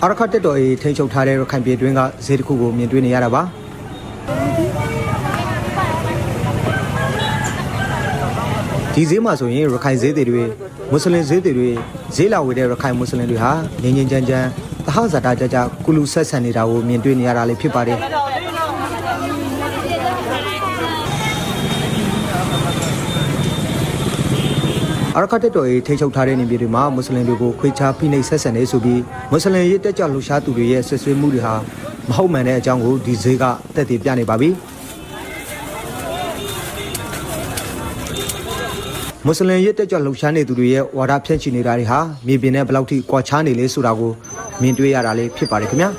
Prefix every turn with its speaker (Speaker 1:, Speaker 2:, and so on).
Speaker 1: အာရခတ်တက်တော်အေထိန်ချုပ်ထားတဲ့ရခိုင်ပြည်တွင်းကဈေးတစ်ခုကိုမြင်တွေ့နေရတာပါဒီဈေးမှာဆိုရင်ရခိုင်ဈေးတွေမွတ်စလင်ဈေးတွေဈေးလာဝယ်တဲ့ရခိုင်မွတ်စလင်တွေဟာငင်းငင်းကြမ်းကြမ်းသဟဇာတာကြကြကုလူဆက်ဆန်နေတာကိုမြင်တွေ့နေရတာလည်းဖြစ်ပါတယ်အာရခတ်တက်တော်အေထိချုပ်ထားတဲ့နေပြည်တော်မှာမွတ်စလင်တွေကိုခွေချဖိနှိပ်ဆက်ဆံနေဆိုပြီးမွတ်စလင်ရေးတက်ကြလှူရှားသူတွေရဲ့ဆွဆွေးမှုတွေဟာမဟုတ်မှန်တဲ့အကြောင်းကိုဒီဈေးကတက်တည်ပြနေပါပြီမွတ်စလင်ရေးတက်ကြလှူရှားနေသူတွေရဲ့ဝါဒဖြန့်ချီနေတာတွေဟာမြေပြင်နဲ့ဘယ်လောက်ထိကွာခြားနေလဲဆိုတာကိုမြင်တွေ့ရတာလေးဖြစ်ပါတယ်ခင်ဗျာ